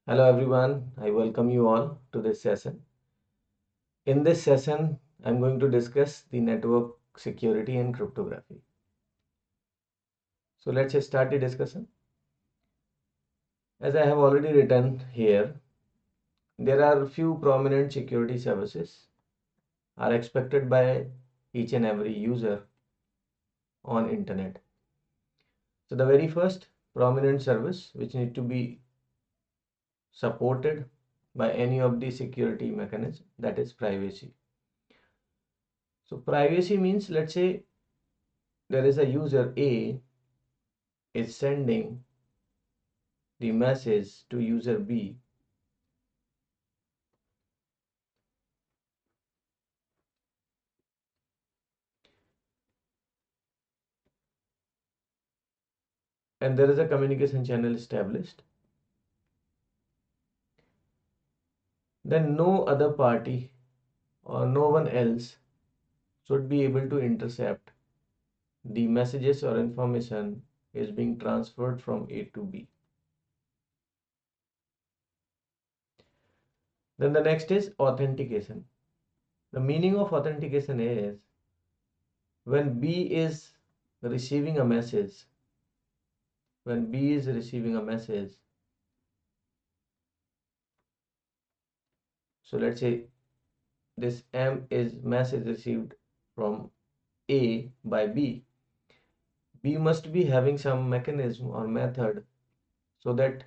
Hello everyone, I welcome you all to this session. In this session, I'm going to discuss the network security and cryptography. So let's start the discussion. As I have already written here, there are few prominent security services are expected by each and every user on internet. So the very first prominent service which need to be supported by any of the security mechanism, that is privacy. So privacy means, let's say there is a user A is sending the message to user B, and there is a communication channel established, then no other party or no one else should be able to intercept the messages or information is being transferred from A to B. Then the next is authentication. The meaning of authentication is when B is receiving a message, when B is receiving a message, so let's say this M is message received from A by B. B must be having some mechanism or method so that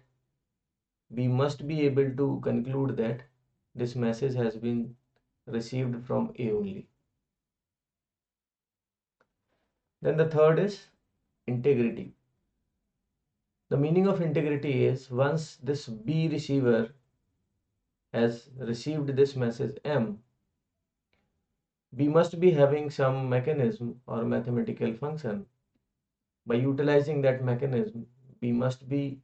we must be able to conclude that this message has been received from A only. Then the third is integrity. The meaning of integrity is once this B receiver has received this message M, B must be having some mechanism or mathematical function. By utilizing that mechanism, we must be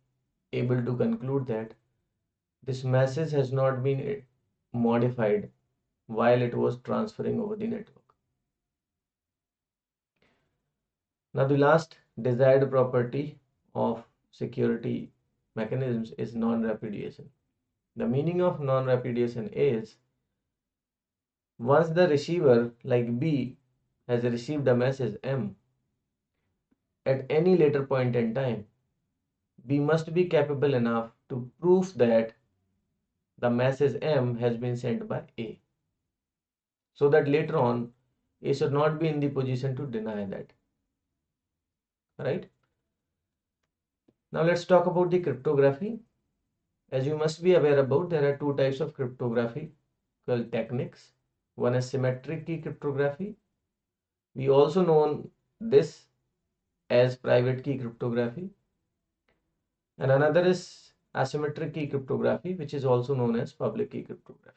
able to conclude that this message has not been modified while it was transferring over the network. Now, the last desired property of security mechanisms is non-repudiation. The meaning of non-repudiation is once the receiver, like B, has received a message M, at any later point in time, B must be capable enough to prove that the message M has been sent by A, so that later on A should not be in the position to deny that. Right? Now let's talk about the cryptography. As you must be aware about, there are two types of cryptographical techniques. One is symmetric key cryptography. We also know this as private key cryptography. And another is asymmetric key cryptography, which is also known as public key cryptography.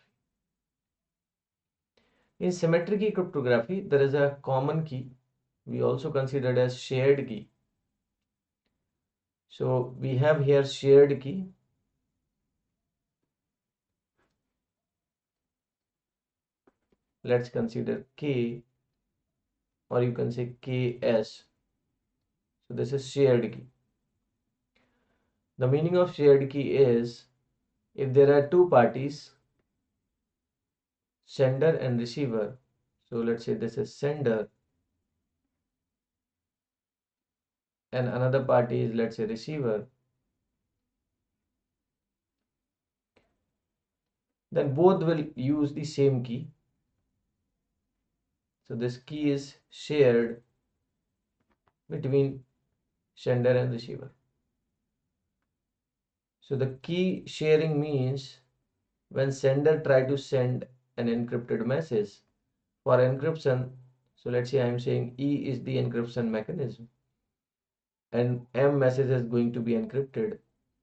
In symmetric key cryptography, there is a common key, we also considered as shared key. So we have here shared key. Let's consider K, or you can say KS. So this is shared key. The meaning of shared key is if there are two parties, sender and receiver. So let's say this is sender and another party is, let's say, receiver. Then both will use the same key. So this key is shared between sender and receiver. So the key sharing means when sender try to send an encrypted message for encryption. So let's say I am saying E is the encryption mechanism and M message is going to be encrypted,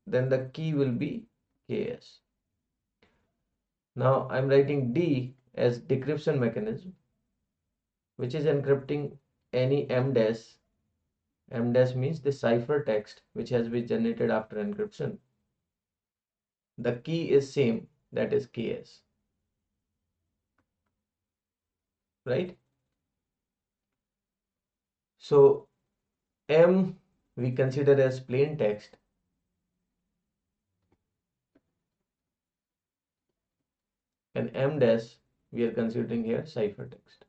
then the key will be KS. Now I'm writing D as decryption mechanism, which is encrypting any M dash. M dash means the cipher text which has been generated after encryption. The key is same, that is KS. Right? So M we consider as plain text and M dash we are considering here ciphertext.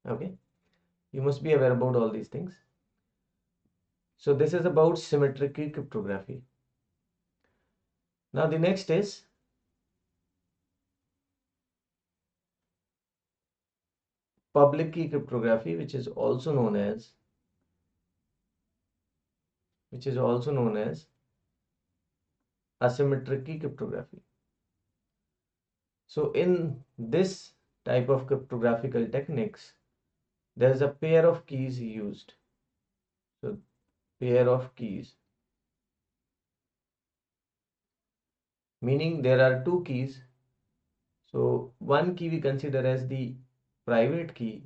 Okay, you must be aware about all these things. So this is about symmetric key cryptography. Now the next is public key cryptography, which is also known as asymmetric key cryptography. So in this type of cryptographical techniques, there is a pair of keys used. So pair of keys, meaning there are two keys. So one key we consider as the private key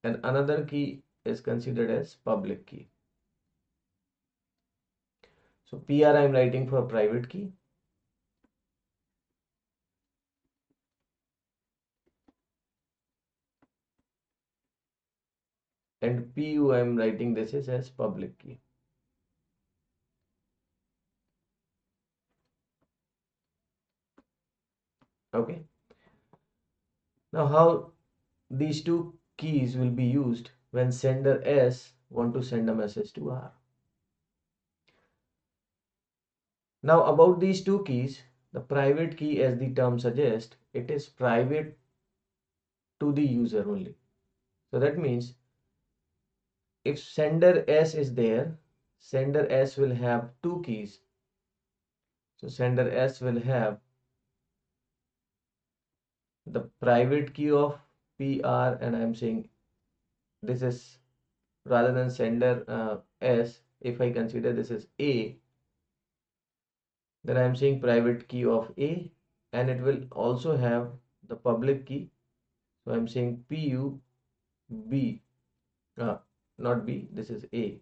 and another key is considered as public key. So PR I am writing for private key and PU I am writing this is as public key. Okay. Now how these two keys will be used when sender S want to send a message to R. Now about these two keys, the private key as the term suggests, it is private to the user only. So that means if sender S is there, sender S will have two keys. So sender S will have the private key of PR and I'm saying this is rather than sender S, if I consider this is A, then I am saying private key of A and it will also have the public key. So I am saying PU B, not B, this is A.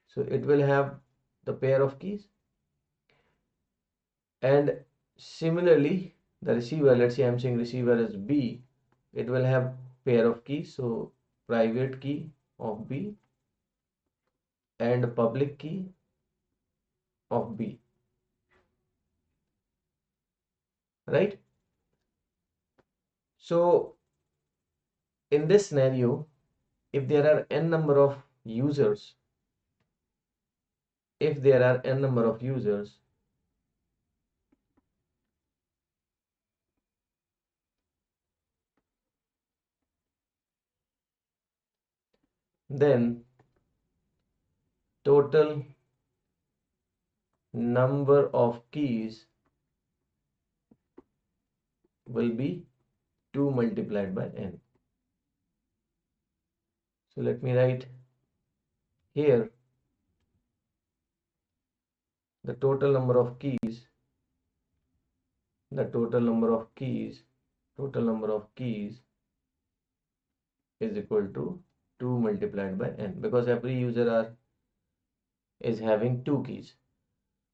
So it will have the pair of keys. And similarly, the receiver, let's say I'm saying receiver is B, it will have pair of keys. So private key of B and public key of B, right? So in this scenario, if there are n number of users, then total number of keys will be 2 multiplied by n. So let me write here the total number of keys, is equal to 2 multiplied by n because every user is having two keys.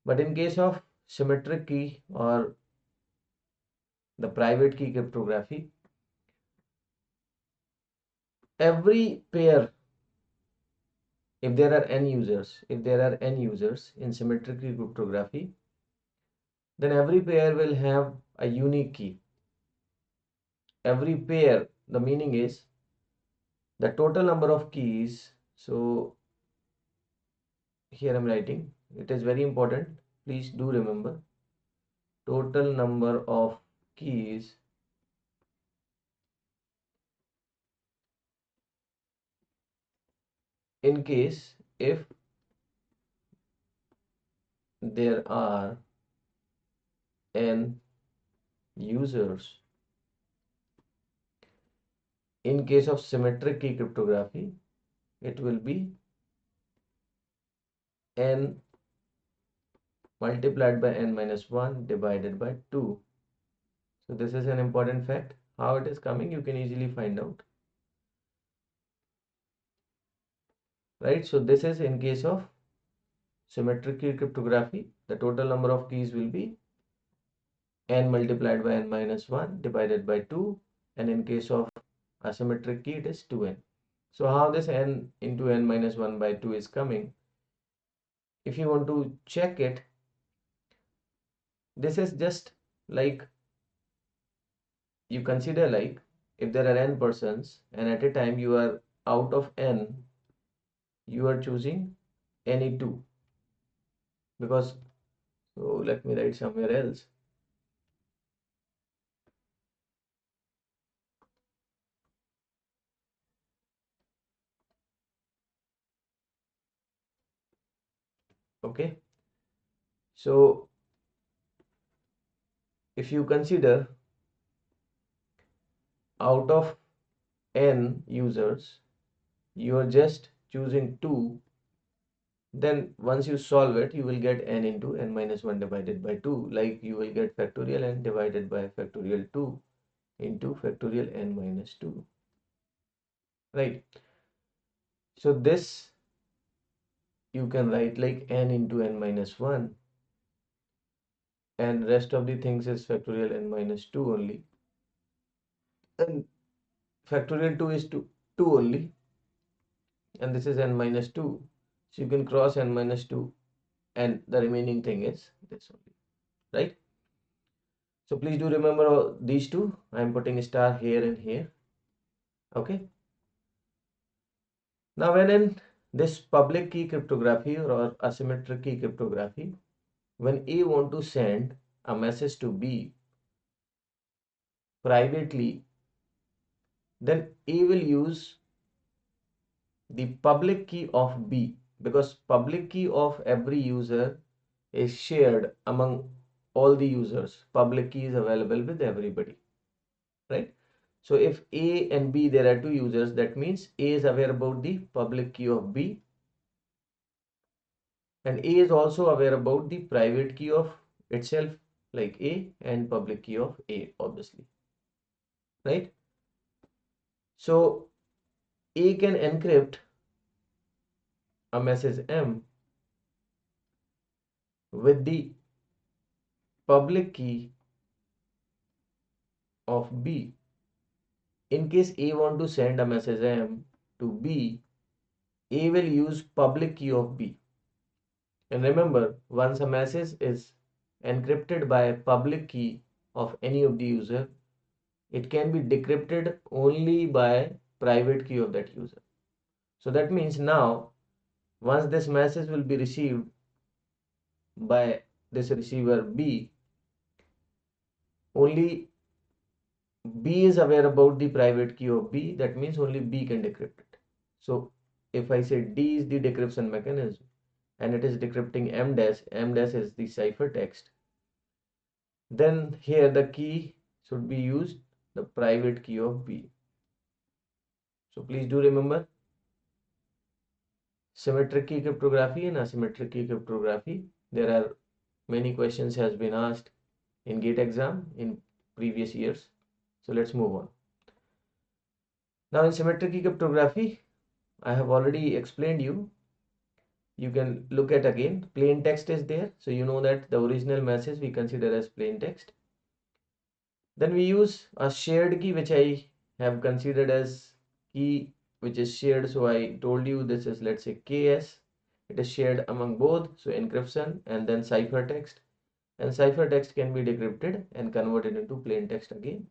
But in case of symmetric key or the private key cryptography, every pair, if there are n users in symmetric key cryptography, then every pair will have a unique key. Every pair, the meaning is the total number of keys. So here I'm writing, it is very important, please do remember, total number of keys in case if there are n users. In case of symmetric key cryptography, it will be n multiplied by n minus 1 divided by 2. So this is an important fact. How it is coming, you can easily find out. Right? So this is in case of symmetric key cryptography, the total number of keys will be n multiplied by n minus 1 divided by 2. And in case of asymmetric key, it is 2n. So how this n into n minus 1 by 2 is coming? If you want to check it, this is just like, you consider like if there are n persons and at a time you are out of n, you are choosing any two, because, so let me write somewhere else. Okay, so if you consider out of n users, you are just choosing 2, then once you solve it, you will get n into n minus 1 divided by 2, like you will get factorial n divided by factorial 2 into factorial n minus 2, right? So this you can write like n into n minus 1, and rest of the things is factorial n minus 2 only, and factorial 2 is 2 only, and this is n minus 2, so you can cross n minus 2 and the remaining thing is this only, right? So please do remember these two. I am putting a star here and here. Okay, now when in this public key cryptography or asymmetric key cryptography, when A want to send a message to B privately, then A will use the public key of B, because public key of every user is shared among all the users. Public key is available with everybody, right? So if A and B, there are two users, that means A is aware about the public key of B, and A is also aware about the private key of itself, like A, and public key of A, obviously, right? So A can encrypt a message M with the public key of B. In case A want to send a message M to B, A will use public key of B. And remember, once a message is encrypted by public key of any of the user, it can be decrypted only by private key of that user. So that means now, once this message will be received by this receiver B, only B is aware about the private key of B. That means only B can decrypt it. So if I say D is the decryption mechanism and it is decrypting M dash is the ciphertext, then here the key should be used, the private key of B. So please do remember, symmetric key cryptography and asymmetric key cryptography, there are many questions has been asked in GATE exam in previous years. So let's move on. Now in symmetric key cryptography, I have already explained you. You can look at again, plain text is there. So you know that the original message we consider as plain text. Then we use a shared key, which I have considered as key which is shared. So I told you this is, let's say, KS. It is shared among both. So encryption and then ciphertext. And ciphertext can be decrypted and converted into plain text again.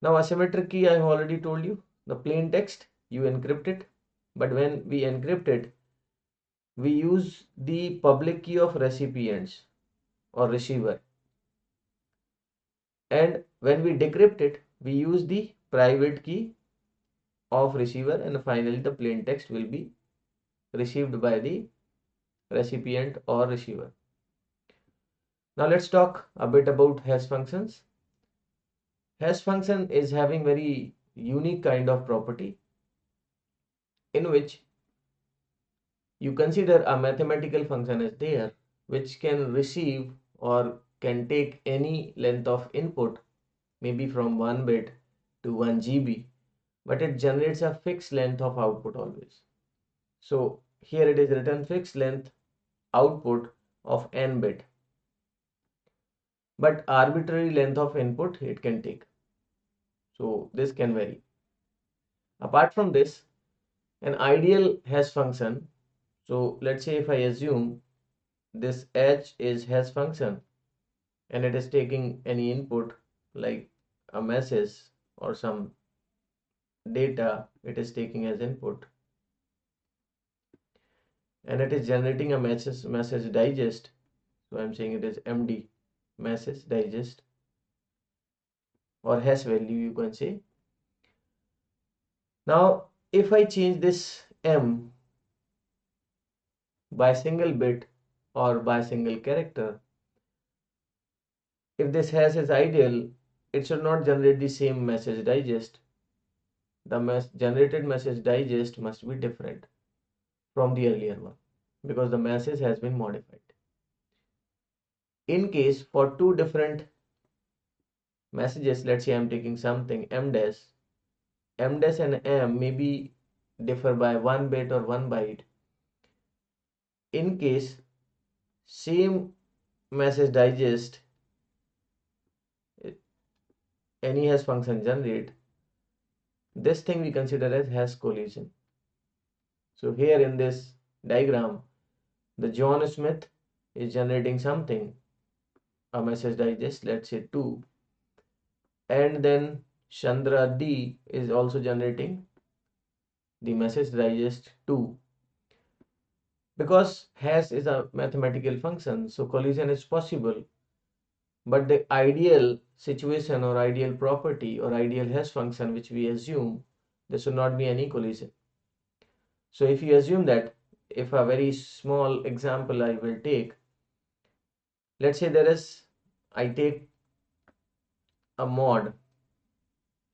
Now asymmetric key, I have already told you, the plain text you encrypt it, but when we encrypt it, we use the public key of recipients or receiver, and when we decrypt it, we use the private key of receiver, and finally the plain text will be received by the recipient or receiver. Now let's talk a bit about hash functions. Hash function is having very unique kind of property in which you consider a mathematical function is there which can receive or can take any length of input, maybe from 1 bit to 1 GB, but it generates a fixed length of output always. So here it is written fixed length output of n bit, but arbitrary length of input it can take. So this can vary. Apart from this, an ideal hash function, so let's say if I assume this h is hash function and it is taking any input like a message or some data, it is taking as input, and it is generating a message digest. So I'm saying it is MD, message digest, or hash value you can say. Now if I change this M by single bit or by single character, if this hash is ideal, it should not generate the same message digest. The generated message digest must be different from the earlier one because the message has been modified. In case for two different messages, let's say I'm taking something M dash, and M maybe differ by 1 bit or 1 byte. In case same message digest, any hash function generate, this thing we consider as hash collision. So here in this diagram, the John Smith is generating something, a message digest, let's say 2, and then Chandra D is also generating the message digest 2. Because hash is a mathematical function, so collision is possible, but the ideal situation or ideal property or ideal hash function which we assume, there should not be any collision. So if you assume that, if a very small example I will take, let's say I take a mod.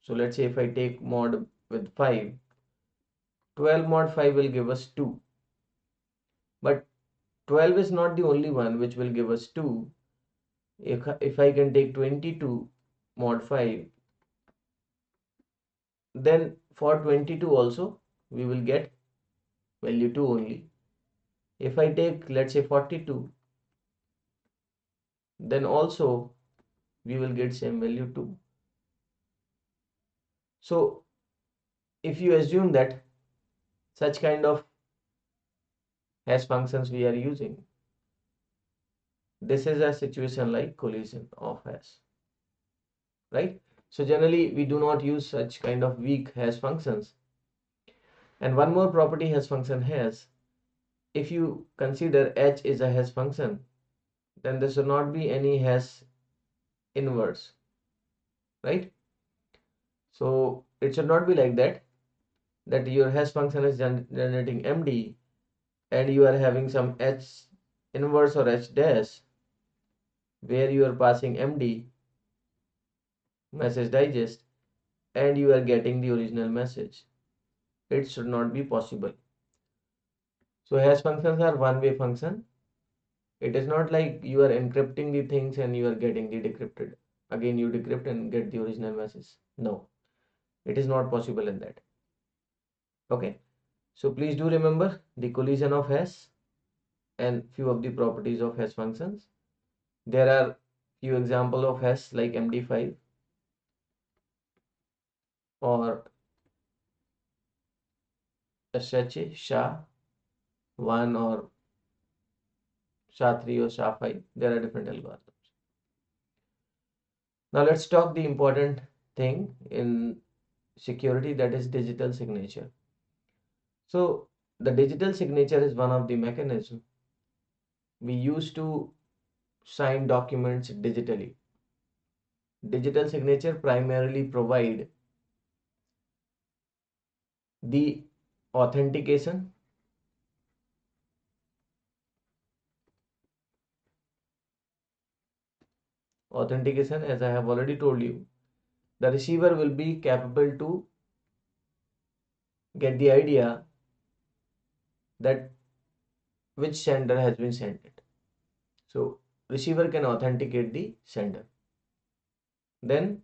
So let's say if I take mod with 5, 12 mod 5 will give us 2. But 12 is not the only one which will give us 2. If I can take 22 mod 5, then for 22 also we will get value 2 only. If I take, let's say, 42, then also we will get same value 2. So if you assume that such kind of hash functions we are using, this is a situation like collision of hash, right? So generally we do not use such kind of weak hash functions. And one more property hash function has, if you consider h is a hash function, then there should not be any hash inverse, right? So it should not be like that your hash function is generating MD and you are having some h inverse or h dash where you are passing MD, message digest, and you are getting the original message. It should not be possible. So hash functions are one-way function. It is not like you are encrypting the things and you are getting the decrypted. Again, you decrypt and get the original message. No, it is not possible in that. Okay. So please do remember the collision of hash and few of the properties of hash functions. There are few examples of hash like MD5 or SHA, SHA-1 or SHA-3 or SHA-5. There are different algorithms. Now let's talk the important thing in security, that is digital signature. So the digital signature is one of the mechanisms we use to sign documents digitally. Digital signature primarily provide the authentication, as I have already told you. The receiver will be capable to get the idea that which sender has been sent it. So receiver can authenticate the sender. Then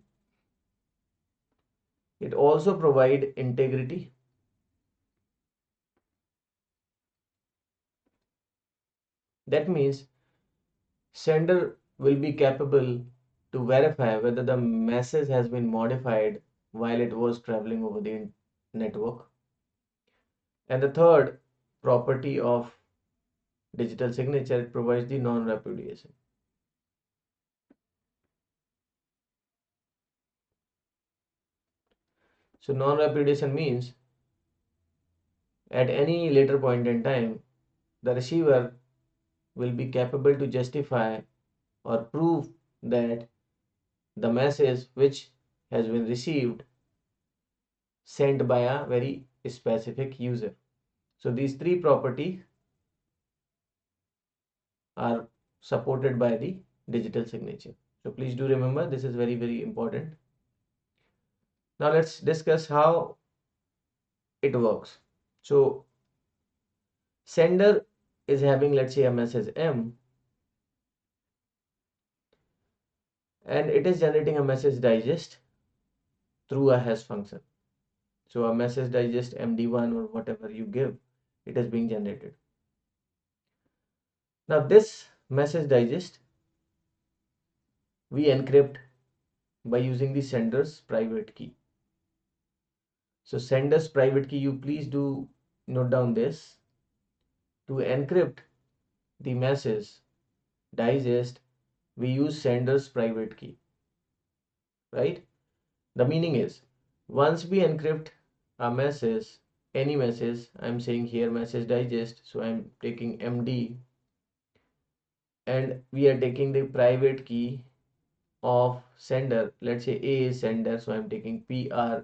it also provide integrity. That means sender will be capable to verify whether the message has been modified while it was traveling over the network. And the third property of digital signature, it provides the non-repudiation. So non-repudiation means at any later point in time, the receiver will be capable to justify or prove that the message which has been received sent by a very specific user. So these three properties are supported by the digital signature. So please do remember, this is very important. Now let's discuss how it works. So sender is having, let's say, a message M, and it is generating a message digest through a hash function. So a message digest MD1 or whatever you give, it is being generated. Now this message digest we encrypt by using the sender's private key. So sender's private key, you please do note down this. To encrypt the message digest, we use sender's private key, right? The meaning is, once we encrypt a message, any message, I'm saying here message digest, so I'm taking MD, and we are taking the private key of sender. Let's say A is sender, so I'm taking PRA.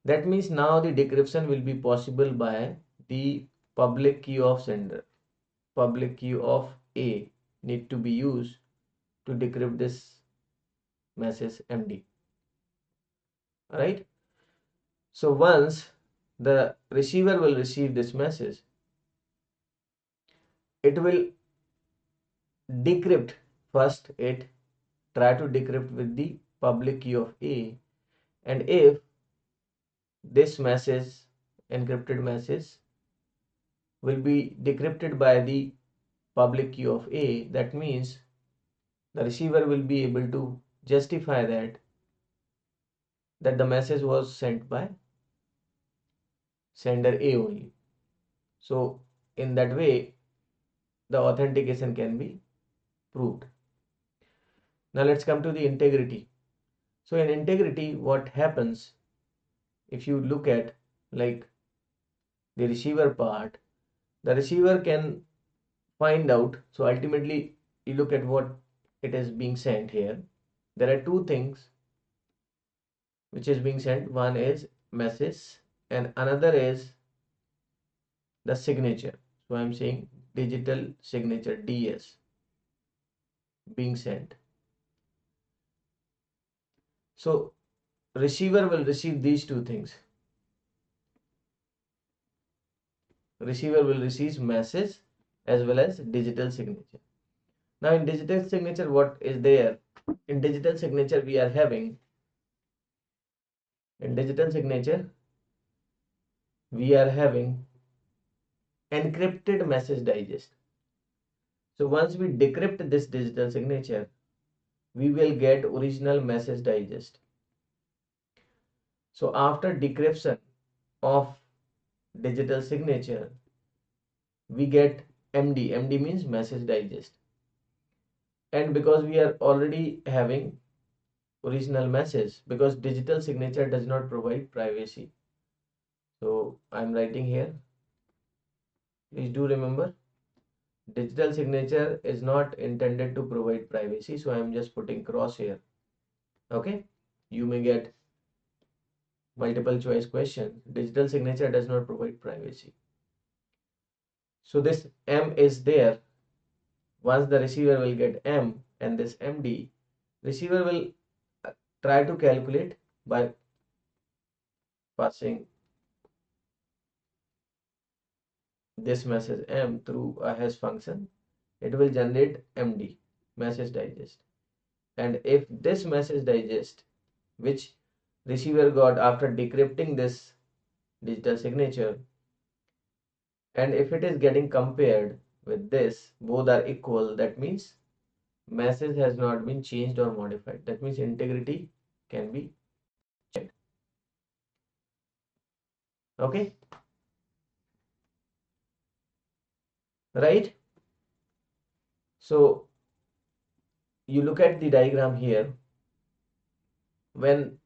That means now the decryption will be possible by the public key of sender. Public key of A need to be used to decrypt this message MD. Alright. So once the receiver will receive this message, it will decrypt. First it try to decrypt with the public key of A, and if this message, encrypted message, will be decrypted by the public key of A, that means the receiver will be able to justify that the message was sent by sender A only. So in that way the authentication can be proved. Now let's come to the integrity. So in integrity, what happens, if you look at like the receiver part, the receiver can find out. So ultimately you look at what it is being sent here. There are two things which is being sent. One is message and another is the signature. So I'm saying digital signature DS being sent. So receiver will receive these two things. Receiver will receive message as well as digital signature. Now in digital signature, what is there? In digital signature we are having, in digital signature we are having encrypted message digest. So once we decrypt this digital signature, we will get original message digest. So after decryption of digital signature, we get MD. MD means message digest. And because we are already having original message, because digital signature does not provide privacy. So I'm writing here, please do remember, digital signature is not intended to provide privacy. So I'm just putting cross here. Okay, you may get multiple choice question. Digital signature does not provide privacy. So this M is there. Once the receiver will get M and this MD, receiver will try to calculate by passing this message M through a hash function. It will generate MD, message digest. And if this message digest, which receiver got after decrypting this digital signature, and if it is getting compared with this, both are equal, that means message has not been changed or modified. That means integrity can be checked. Okay, right? So you look at the diagram here. When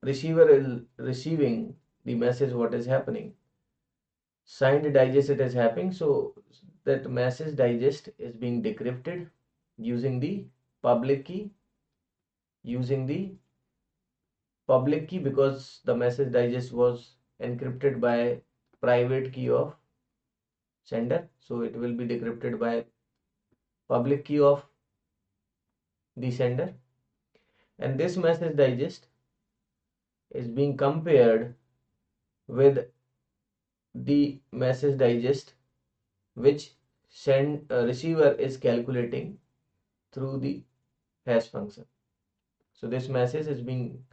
receiver is receiving the message, what is happening? Signed digest it is happening. So that message digest is being decrypted using the public key, using the public key, because the message digest was encrypted by private key of sender. So it will be decrypted by public key of the sender. And this message digest is being compared with the message digest which receiver is calculating through the hash function. So this message is being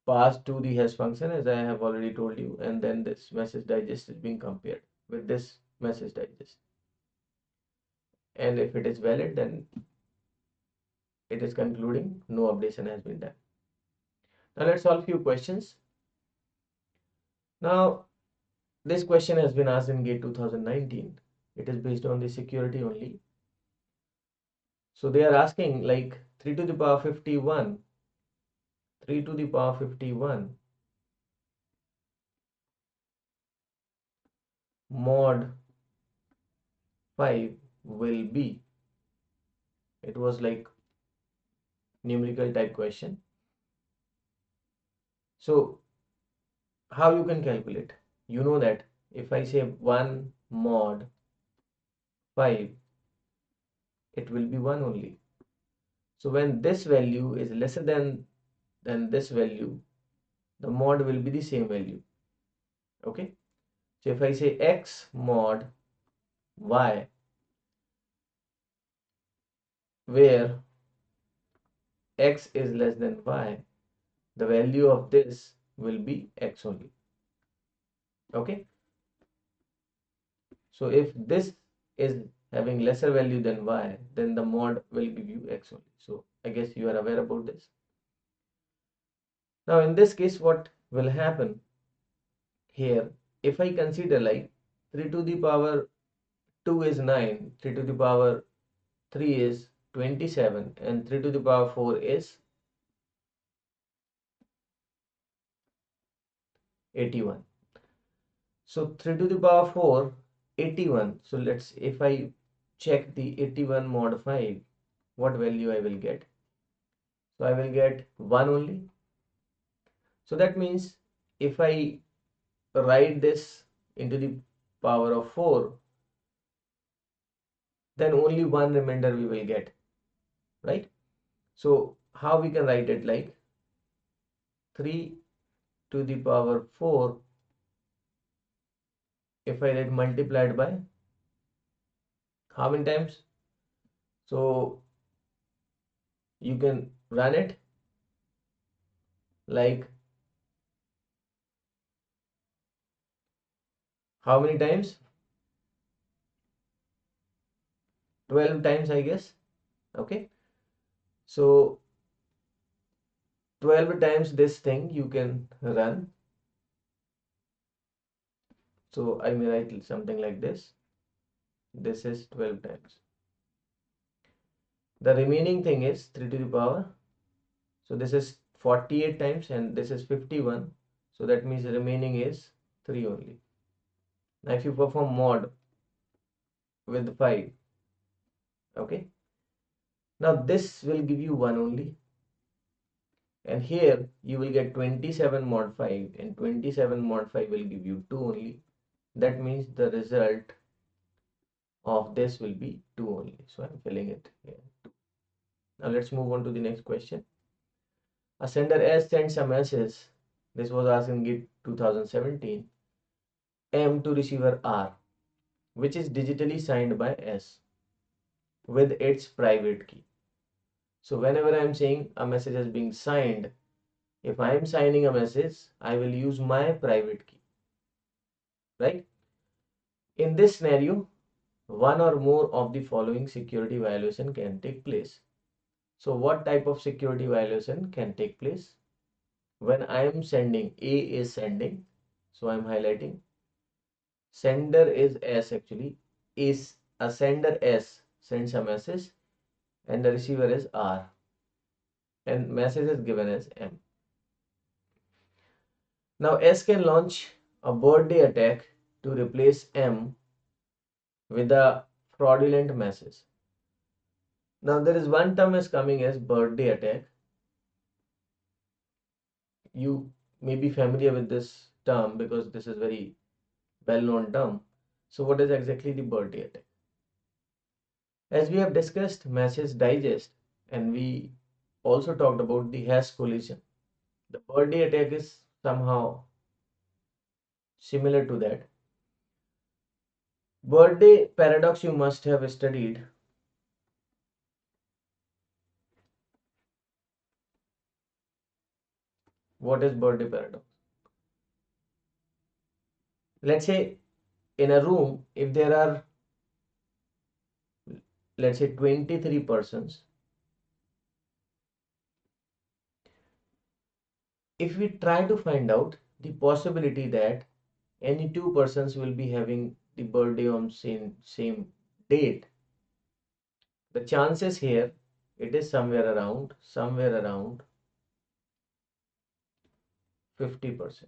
passed to the hash function, as I have already told you, and then this message digest is being compared with this message digest. And if it is valid, then it is concluding no updation has been done. Now let's solve few questions. Now this question has been asked in GATE 2019. It is based on the security only. So they are asking like 3 to the power 51, 3 to the power 51 mod 5 will be, it was like numerical type question. So how you can calculate? You know that if I say 1 mod 5, it will be 1 only. So when this value is lesser than this value, the mod will be the same value. Okay. So if I say x mod y, where x is less than y, the value of this will be x only. Okay. So if this is having lesser value than y, then the mod will give you x only. So I guess you are aware about this. Now in this case, what will happen here, if I consider like 3 to the power 2 is 9, 3 to the power 3 is 27, and 3 to the power 4 is 81. So 3 to the power 4, 81. So let's, if I check the 81 mod 5, what value I will get? So I will get 1 only. So that means if I write this into the power of 4, then only one remainder we will get, right? So how we can write it, like 3 to the power 4, if I write multiplied by how many times? So you can run it like how many times? 12 times, I guess. Okay. So 12 times this thing you can run. So I may write something like this. This is 12 times. The remaining thing is 3 to the power. So this is 48 times and this is 51. So that means the remaining is 3 only. Now if you perform mod with 5, okay. Now this will give you 1 only. And here you will get 27 mod 5, and 27 mod 5 will give you 2 only. That means the result of this will be 2 only. So I'm filling it here. Now let's move on to the next question. A sender S sends a message. This was asked in GATE 2017. M to receiver R, which is digitally signed by S with its private key. So whenever I'm saying a message is being signed, if I am signing a message, I will use my private key, right? In this scenario, one or more of the following security violation can take place. So what type of security violation can take place? when I am sending, A is sending, so I am highlighting. Sender is S actually. Is a sender S sends a message and the receiver is R and message is given as M. Now S can launch a birthday attack to replace M with a fraudulent message. Now there is one term is coming as birthday attack. You may be familiar with this term because this is very well-known term. So what is exactly the birthday attack? As we have discussed message digest and we also talked about the hash collision. The birthday attack is somehow similar to that. Birthday paradox you must have studied. What is birthday paradox? Let's say in a room, if there are, let's say 23 persons, if we try to find out the possibility that any two persons will be having the birthday on same date, the chances here, it is somewhere around 50%.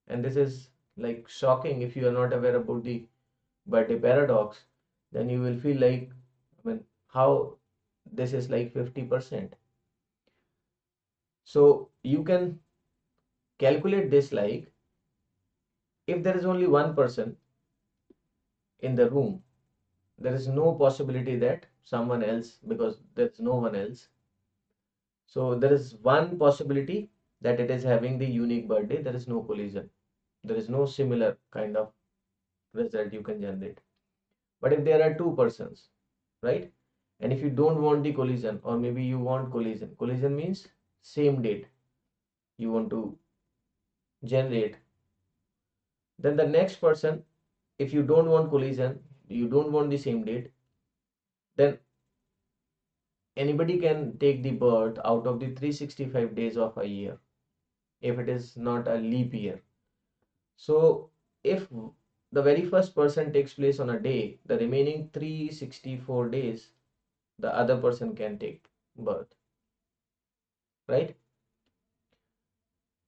And this is like shocking. If you are not aware about the birthday paradox, then you will feel like, I mean, how this is like 50%. So you can calculate this like, if there is only one person in the room, there is no possibility that someone else, because there's no one else. So there is one possibility that it is having the unique birthday. There is no collision. There is no similar kind of result you can generate. But if there are two persons, right? And if you don't want the collision, or maybe you want collision, collision means same date you want to generate, then the next person, if you don't want collision, you don't want the same date, then anybody can take the birth out of the 365 days of a year if it is not a leap year. So if the very first person takes place on a day, the remaining 364 days the other person can take birth, right?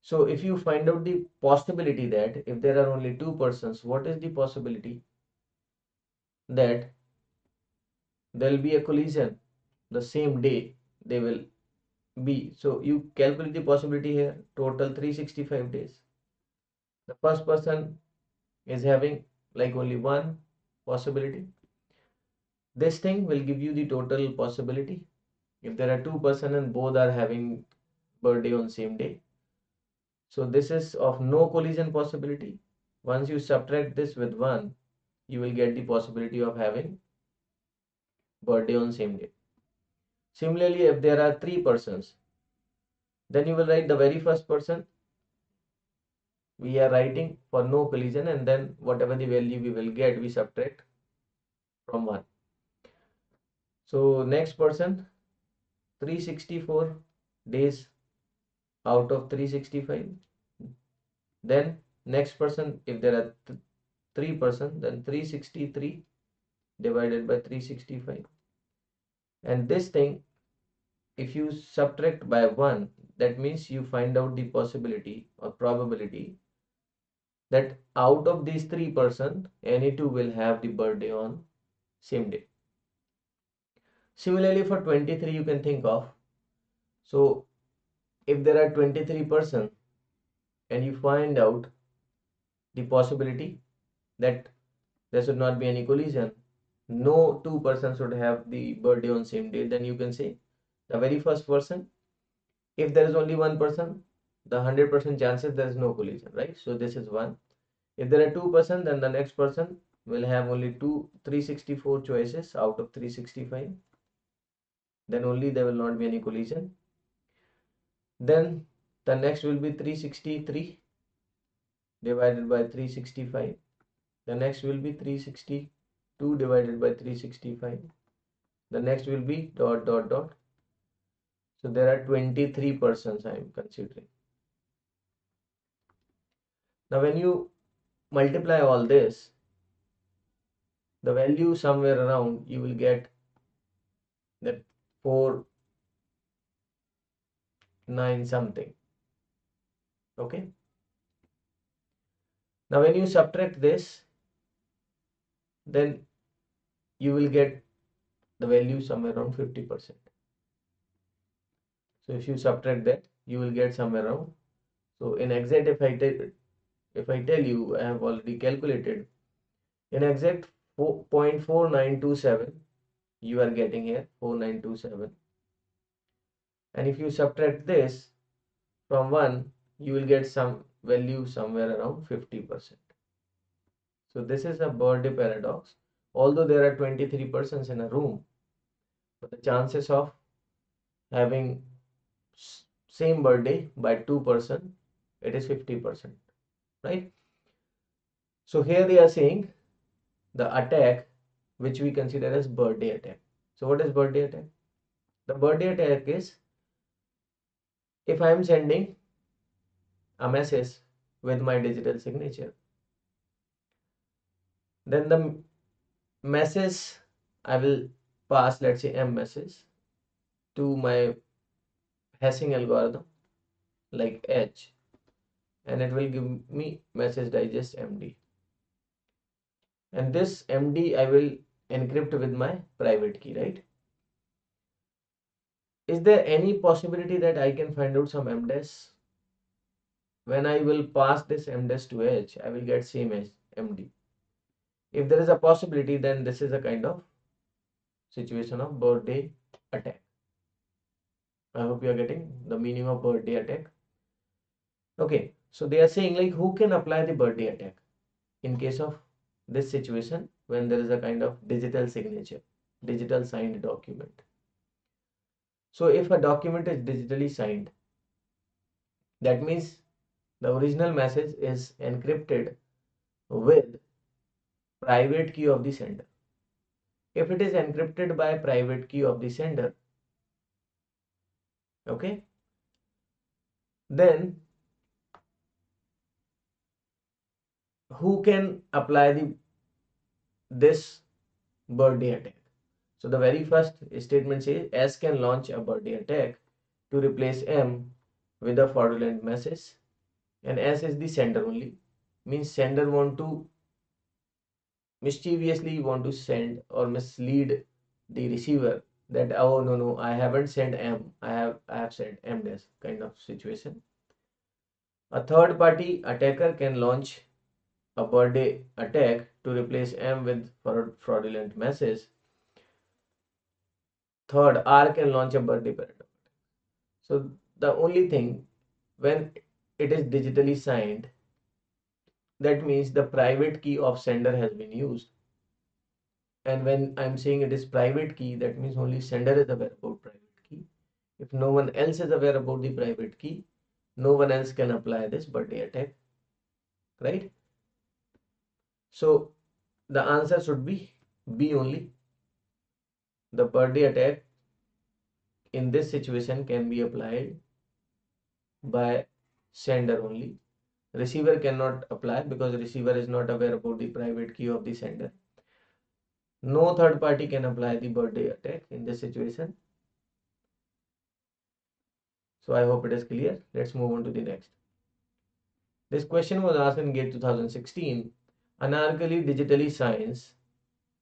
So if you find out the possibility that if there are only two persons, what is the possibility that there will be a collision the same day they will be? So you calculate the possibility here, total 365 days. The first person is having like only one possibility. This thing will give you the total possibility. If there are two persons and both are having birthday on same day, so this is of no collision possibility. Once you subtract this with 1, you will get the possibility of having birthday on same day. Similarly, if there are 3 persons, then you will write the very first person. We are writing for no collision, and then whatever the value we will get, we subtract from 1. So next person, 364 days out of 365. Then next person, if there are 3 persons, then 363 divided by 365. And this thing, if you subtract by 1, that means you find out the possibility or probability that out of these 3 persons, any two will have the birthday on same day. Similarly, for 23 you can think of, so if there are 23 persons and you find out the possibility that there should not be any collision, no two persons should have the birthday on same day, then you can say the very first person, if there is only one person, the 100% chances there is no collision, right? So this is 1. If there are two persons, then the next person will have only 364 choices out of 365. Then only there will not be any collision. Then the next will be 363 divided by 365. The next will be 362 divided by 365. The next will be dot dot dot. So there are 23 persons I am considering. Now when you multiply all this, the value somewhere around, you will get that 4 9 something. Okay. Now when you subtract this, then you will get the value somewhere around 50%. So if you subtract that, you will get somewhere around. So in exact, if I tell you, I have already calculated, in exact 0.4927 you are getting here 4927, and if you subtract this from 1, you will get some value somewhere around 50%. So this is a birthday paradox. Although there are 23 persons in a room, but the chances of having same birthday by 2%, it is 50%, right? So here they are saying the attack, which we consider as birthday attack. So what is birthday attack? The birthday attack is, if I am sending a message with my digital signature, then the message I will pass, let's say M message, to my hashing algorithm like H, and it will give me message digest MD, and this MD I will encrypt with my private key, right? Is there any possibility that I can find out some MDES? When I will pass this MDES to H, I will get same as MD. If there is a possibility, then this is a kind of situation of birthday attack. I hope you are getting the meaning of birthday attack. Okay, so they are saying like, who can apply the birthday attack in case of this situation when there is a kind of digital signature, digital signed document. So if a document is digitally signed, that means the original message is encrypted with private key of the sender. If it is encrypted by private key of the sender, okay, then who can apply this birthday attack? So the very first statement says S can launch a birthday attack to replace M with a fraudulent message, and S is the sender only, means sender want to mischievously want to send or mislead the receiver that, oh no, I haven't sent M, I have sent M dash, kind of situation. A third party attacker can launch a birthday attack to replace M with fraudulent message. Third, R can launch a birthday paradox. So the only thing, when it is digitally signed, that means the private key of sender has been used. And when I'm saying it is private key, that means only sender is aware about private key. If no one else is aware about the private key, no one else can apply this birthday attack, right? So the answer should be B only. The birthday attack in this situation can be applied by sender only. Receiver cannot apply because receiver is not aware about the private key of the sender. No third party can apply the birthday attack in this situation. So I hope it is clear. Let's move on to the next. This question was asked in GATE 2016. Anarkali digitally signs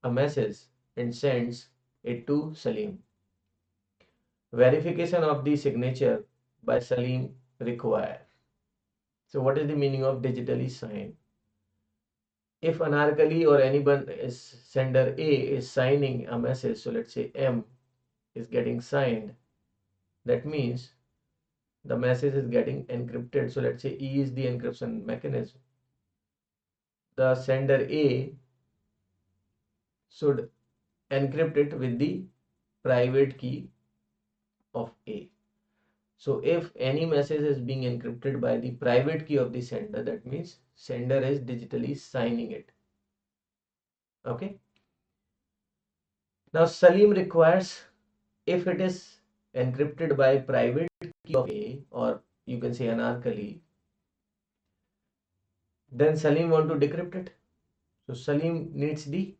a message and sends it to Salim. Verification of the signature by Salim required. So what is the meaning of digitally sign? If Anarkali or anyone is sender A is signing a message, so let's say M is getting signed, that means the message is getting encrypted. So let's say E is the encryption mechanism. The sender A should encrypt it with the private key of A. So if any message is being encrypted by the private key of the sender, that means sender is digitally signing it. Okay. Now Salim requires, if it is encrypted by private key of A, or you can say Anarkali, Then Salim want to decrypt it. So Salim needs the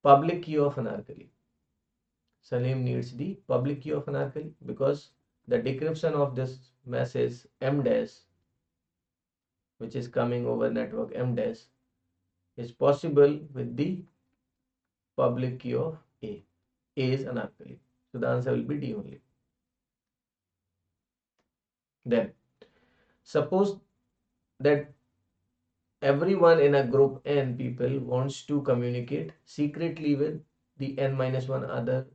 public key of anarchy. Salim needs the public key of anarchy because the decryption of this message M dash, which is coming over network M dash, is possible with the public key of A. A is anarchy. So the answer will be D only. Then suppose that everyone in a group N people wants to communicate secretly with the N minus one other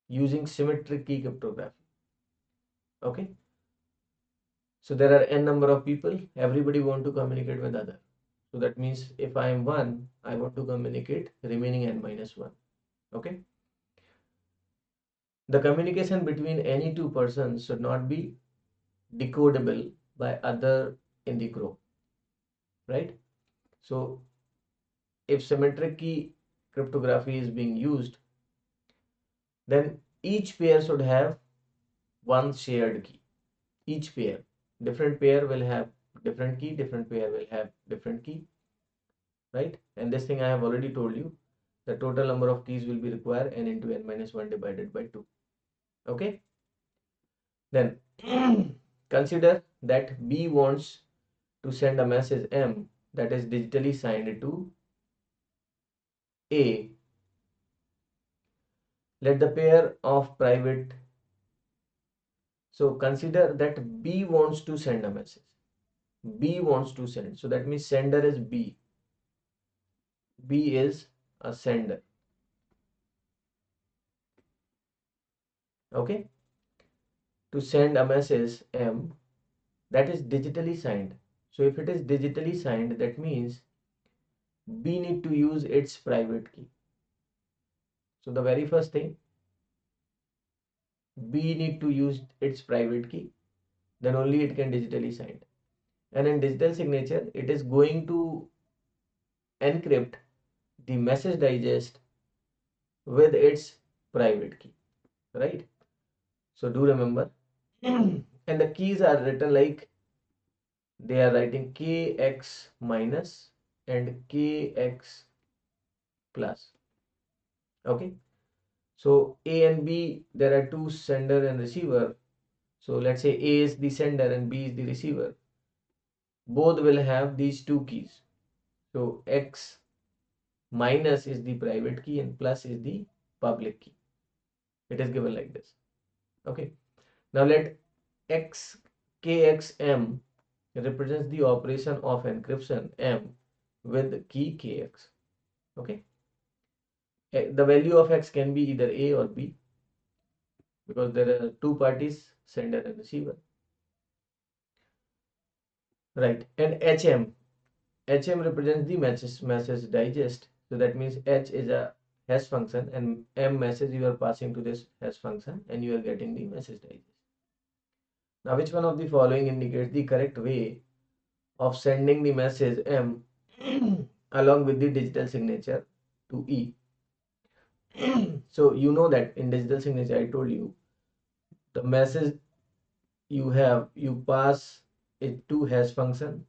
using symmetric key cryptography. Okay. So there are N number of people, everybody want to communicate with other. So that means if I am 1, I want to communicate remaining N minus 1. Okay. The communication between any two persons should not be decodable by other in the group. Right. So if symmetric key cryptography is being used, then each pair should have one shared key. Each pair, different pair will have different key, different pair will have different key, right? And this thing I have already told you, the total number of keys will be required n into n minus 1 divided by 2. Okay, then consider that B wants to send a message M that is digitally signed to A. Let the pair of private, so consider that B wants to send a message. B wants to send, so that means sender is B. B is a sender. Okay, to send a message M that is digitally signed. So if it is digitally signed, that means B need to use its private key. So the very first thing, B need to use its private key, then only it can digitally sign. And in digital signature, it is going to encrypt the message digest with its private key, right? So do remember, and the keys are written like they are writing kx minus and kx plus. Okay, so A and B, there are two sender and receiver. So let's say A is the sender and B is the receiver. Both will have these two keys. So X minus is the private key and plus is the public key. It is given like this. Okay. Now let X KXM represents the operation of encryption M with key KX. Okay. The value of X can be either A or B because there are two parties, sender and receiver. Right. And HM represents the message digest. So that means H is a hash function and M message you are passing to this hash function and you are getting the message digest. Now which one of the following indicates the correct way of sending the message M along with the digital signature to E? So you know that in digital signature I told you the message you pass it to hash function,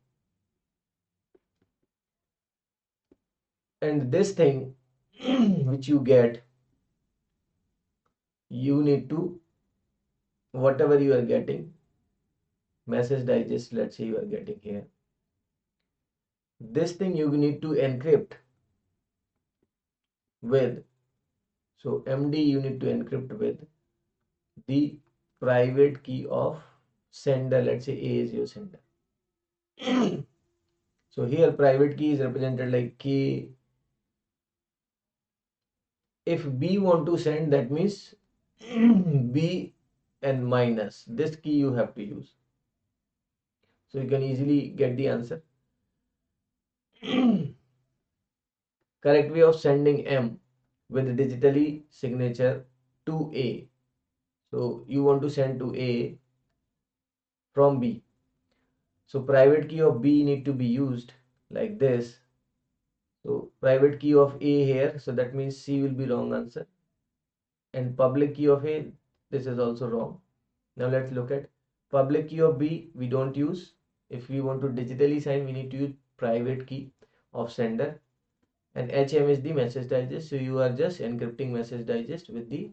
and this thing which you get, you need to, whatever you are getting, message digest, let's say you are getting here, this thing you need to encrypt with, so MD you need to encrypt with the private key of sender. Let's say A is your sender. So here private key is represented like K. If B want to send, that means B and minus this key you have to use. So you can easily get the answer. Correct way of sending M with digitally signature to A. So you want to send to A from B. So private key of B need to be used like this. So private key of A here. So that means C will be wrong answer. And public key of A, this is also wrong. Now let's look at public key of B. We don't use. If we want to digitally sign, we need to use private key of sender, and HM is the message digest. So you are just encrypting message digest with the,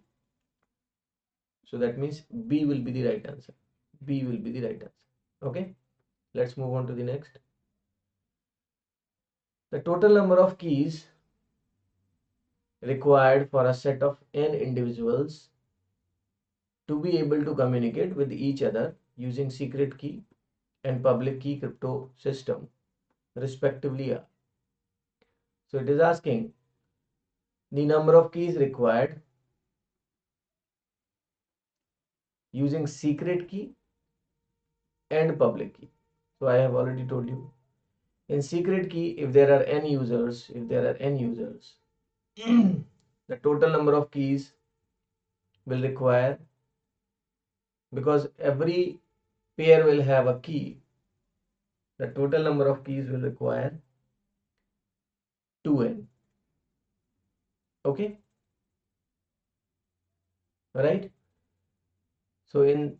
so that means B will be the right answer. B will be the right answer. Okay, let's move on to the next. The total number of keys required for a set of n individuals to be able to communicate with each other using secret key and public key crypto system respectively are. So it is asking the number of keys required using secret key and public key. So I have already told you, in secret key, if there are n users, the total number of keys will require, because every pair will have a key, the total number of keys will require 2n. Okay, right? So in,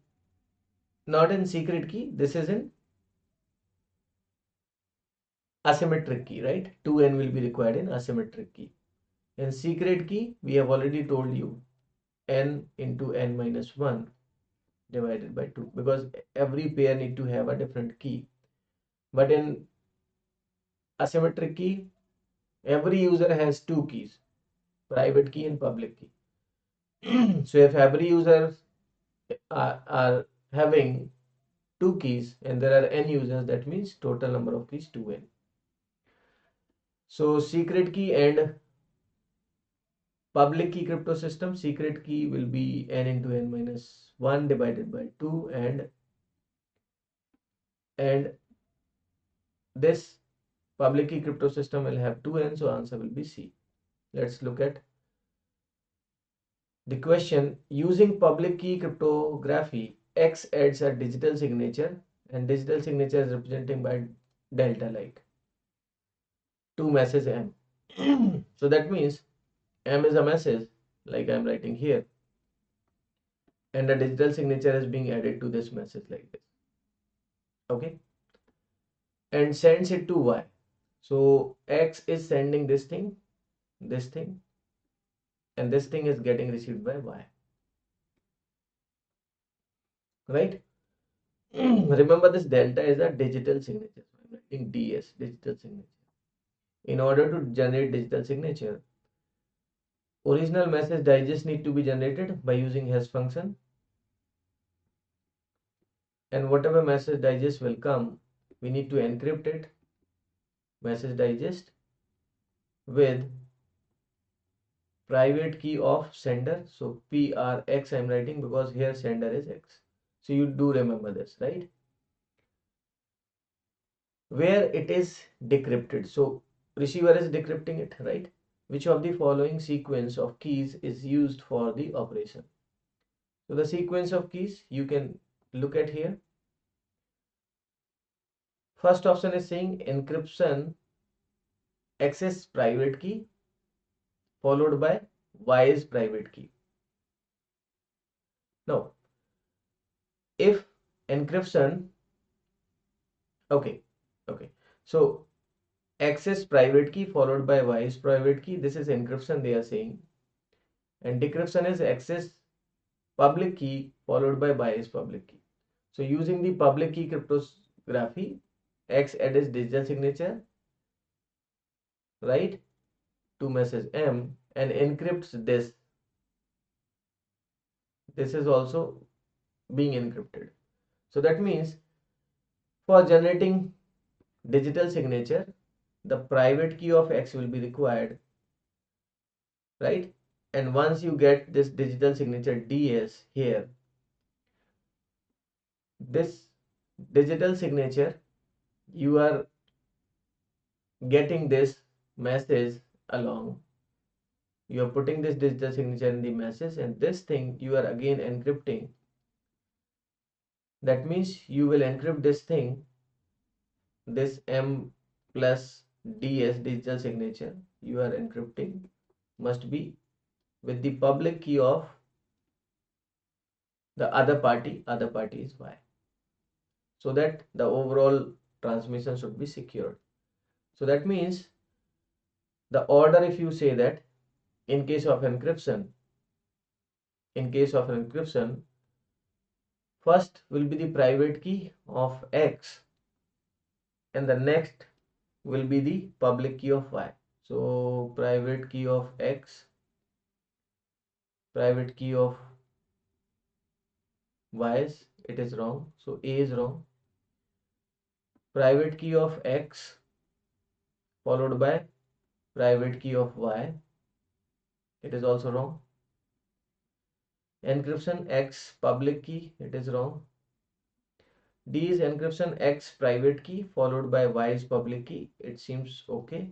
not in secret key, this is in asymmetric key, right? 2n will be required in asymmetric key. In secret key, we have already told you n into n minus 1 divided by 2, because every pair need to have a different key. But in asymmetric key, every user has two keys, private key and public key. So if every user are having two keys and there are n users, that means total number of keys 2n. So secret key and public key crypto system, secret key will be n into n minus 1 divided by 2, and this public key crypto system will have 2n, so answer will be C. Let's look at the question. Using public key cryptography, X adds a digital signature, and digital signature is representing by delta, like to message M. So that means M is a message, like I am writing here, and a digital signature is being added to this message like this. Okay, and sends it to Y. So X is sending this thing, and this thing is getting received by Y, right? Remember, this delta is a digital signature. So I'm writing DS, digital signature. In order to generate digital signature, original message digest need to be generated by using hash function, and whatever message digest will come, we need to encrypt it, message digest, with private key of sender. So PRX I'm writing because here sender is X. So you do remember this, right? Where it is decrypted. So receiver is decrypting it, right? Which of the following sequence of keys is used for the operation? So the sequence of keys you can look at here. First option is saying encryption access private key followed by Y's private key. Now, if encryption, okay, so access private key followed by Y's private key, this is encryption they are saying, and decryption is access public key followed by Y's public key. So using the public key cryptography, X adds digital signature, right, to message M and encrypts this. This is also being encrypted. So that means for generating digital signature, the private key of X will be required, right? And once you get this digital signature DS here, this digital signature, you are getting this message along. You are putting this digital signature in the message, and this thing you are again encrypting. That means you will encrypt this thing, this M plus DS digital signature you are encrypting must be with the public key of the other party is Y. so that the overall transmission should be secured. So that means the order, if you say that in case of encryption, first will be the private key of X and the next will be the public key of Y. So private key of X, private key of Y, it is wrong. So A is wrong. Private key of X followed by private key of Y, it is also wrong. Encryption X public key, it is wrong. D is encryption X private key followed by Y's public key, it seems okay.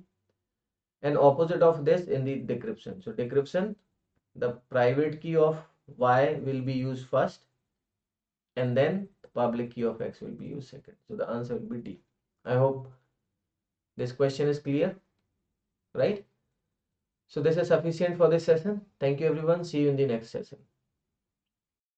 And opposite of this in the decryption. So decryption, the private key of Y will be used first and then the public key of X will be used second. So the answer will be D. I hope this question is clear, right? So this is sufficient for this session. Thank you everyone. See you in the next session.